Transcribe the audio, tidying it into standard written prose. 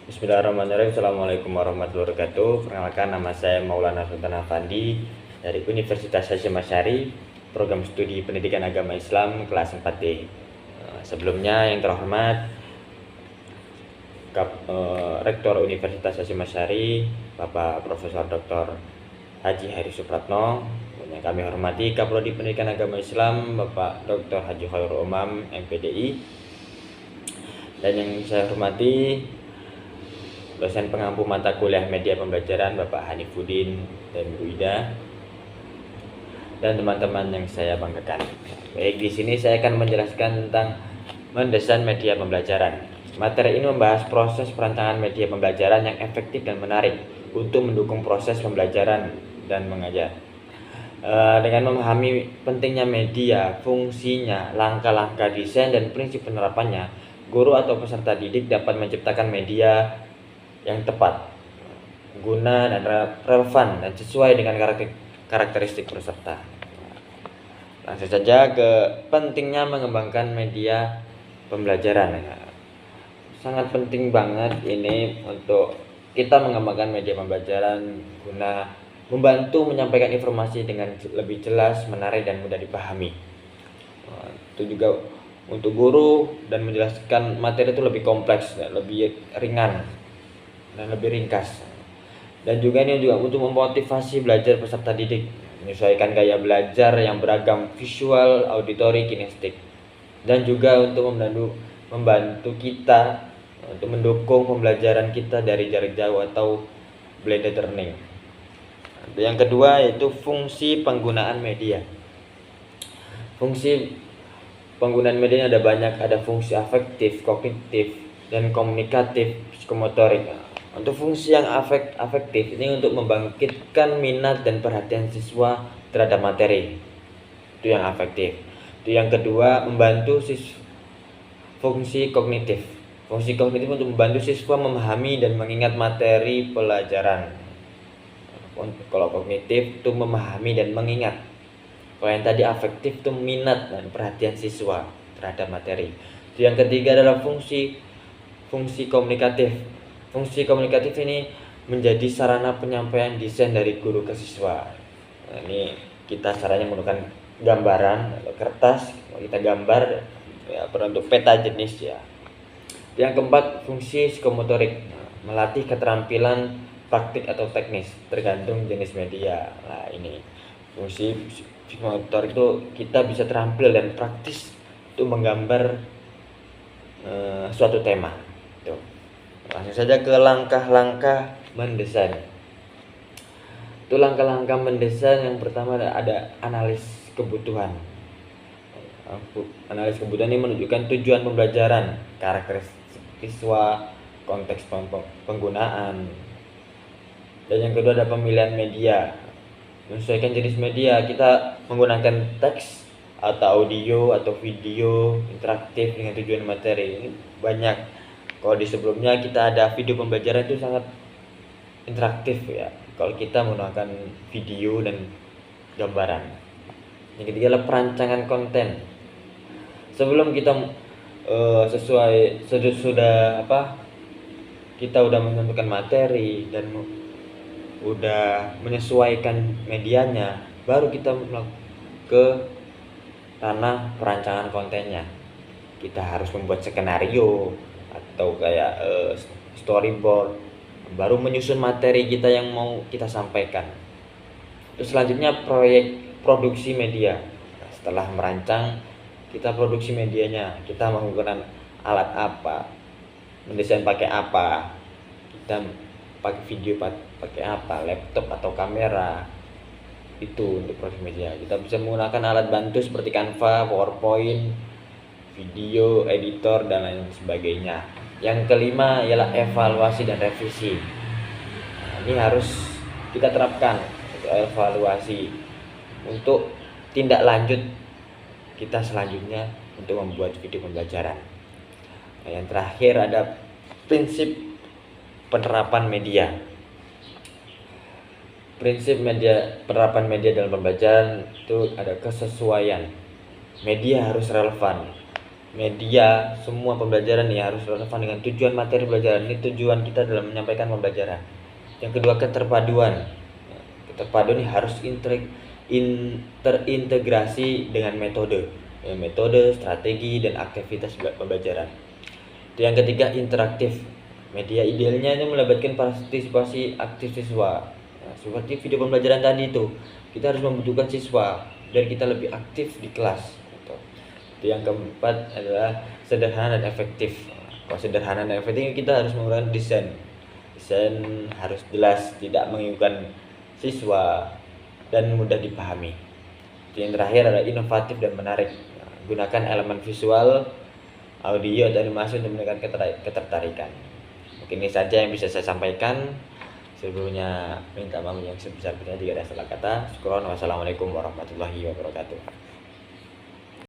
Bismillahirrahmanirrahim. Assalamualaikum warahmatullahi wabarakatuh. Perkenalkan, nama saya Maulana Sultan Afandi dari Universitas Hasyim Asy'ari, program studi pendidikan agama Islam kelas 4D. Sebelumnya yang terhormat Rektor Universitas Hasyim Asy'ari, Bapak Profesor Dr. Haji Heri Supratno. Yang kami hormati Kaprodi Pendidikan Agama Islam, Bapak Dr. Haji Khairul Umam, MPDI. Dan yang saya hormati dosen pengampu mata kuliah media pembelajaran Bapak Hanifuddin dan Bu Ida, dan teman-teman yang saya banggakan. Baik, di sini saya akan menjelaskan tentang mendesain media pembelajaran. Materi ini membahas proses perancangan media pembelajaran yang efektif dan menarik untuk mendukung proses pembelajaran dan mengajar. Dengan memahami pentingnya media, fungsinya, langkah-langkah desain, dan prinsip penerapannya, guru atau peserta didik dapat menciptakan media yang tepat, guna dan relevan dan sesuai dengan karakteristik peserta. Langsung saja ke pentingnya mengembangkan media pembelajaran. Sangat penting banget ini untuk kita mengembangkan media pembelajaran guna membantu menyampaikan informasi dengan lebih jelas, menarik, dan mudah dipahami. Itu juga untuk guru, dan menjelaskan materi itu lebih kompleks, lebih ringan, dan lebih ringkas. Dan juga ini juga untuk memotivasi belajar peserta didik, menyesuaikan gaya belajar yang beragam, visual, auditory, kinestetik, dan juga untuk membantu kita untuk mendukung pembelajaran kita dari jarak jauh atau blended learning. Yang kedua yaitu fungsi penggunaan media. Fungsi penggunaan media ada banyak, ada fungsi afektif, kognitif, dan komunikatif, psikomotorik. Untuk fungsi yang afektif ini untuk membangkitkan minat dan perhatian siswa terhadap materi. Itu yang afektif. Itu yang kedua, membantu fungsi kognitif. Fungsi kognitif untuk membantu siswa memahami dan mengingat materi pelajaran. Kalau kognitif itu memahami dan mengingat. Kalau yang tadi afektif itu minat dan perhatian siswa terhadap materi. Itu yang ketiga adalah fungsi komunikatif. Fungsi komunikatif ini menjadi sarana penyampaian desain dari guru ke siswa. Nah, ini kita caranya menggunakan gambaran atau kertas, kita gambar ya, berbentuk peta jenis ya. Yang keempat, fungsi psikomotorik, melatih keterampilan praktik atau teknis tergantung jenis media. Nah, ini fungsi psikomotorik itu kita bisa terampil dan praktis untuk menggambar suatu tema. Tuh. Langsung saja ke langkah-langkah mendesain. Itu langkah-langkah mendesain yang pertama ada analis kebutuhan. Analis kebutuhan ini menunjukkan tujuan pembelajaran, karakteristik siswa, konteks penggunaan. Dan yang kedua ada pemilihan media. Menyesuaikan jenis media, kita menggunakan teks atau audio atau video interaktif dengan tujuan materi. Ini banyak. Kalau di sebelumnya kita ada video pembelajaran itu sangat interaktif ya. Kalau kita menggunakan video dan gambaran. Yang ketiga adalah perancangan konten. Sebelum kita kita udah menentukan materi dan udah menyesuaikan medianya, baru kita ke ranah perancangan kontennya. Kita harus membuat skenario atau kayak storyboard, baru menyusun materi kita yang mau kita sampaikan. Terus selanjutnya proyek produksi media. Setelah merancang, kita produksi medianya, kita menggunakan alat apa, mendesain pakai apa, kita pakai video pakai apa, laptop atau kamera. Itu untuk produksi media. Kita bisa menggunakan alat bantu seperti Canva, PowerPoint, video editor, dan lain sebagainya. Yang kelima ialah evaluasi dan revisi. Nah, ini harus kita terapkan untuk evaluasi untuk tindak lanjut kita selanjutnya untuk membuat video pembelajaran. Nah, yang terakhir ada prinsip penerapan media. Prinsip penerapan media dalam pembelajaran itu ada kesesuaian. Media harus relevan. media, semua pembelajaran nih harus relevan dengan tujuan materi pelajaran. Ini tujuan kita dalam menyampaikan pembelajaran. Yang kedua, keterpaduan. Keterpaduan ini harus terintegrasi dengan metode, strategi, dan aktivitas pembelajaran. Yang ketiga, interaktif. Media idealnya ini melibatkan partisipasi aktif siswa. Nah, seperti video pembelajaran tadi itu, kita harus membutuhkan siswa dan kita lebih aktif di kelas. Gitu. Yang keempat adalah sederhana dan efektif. Kalau sederhana dan efektif, kita harus menggunakan desain. Desain harus jelas, tidak membingungkan siswa, dan mudah dipahami. Yang terakhir adalah inovatif dan menarik. Gunakan elemen visual, audio, dan animasi untuk menekan ketertarikan. Mungkin ini saja yang bisa saya sampaikan. Sebelumnya minta maaf yang sebesar-besarnya jika ada salah kata. Syukron. Wassalamualaikum warahmatullahi wabarakatuh.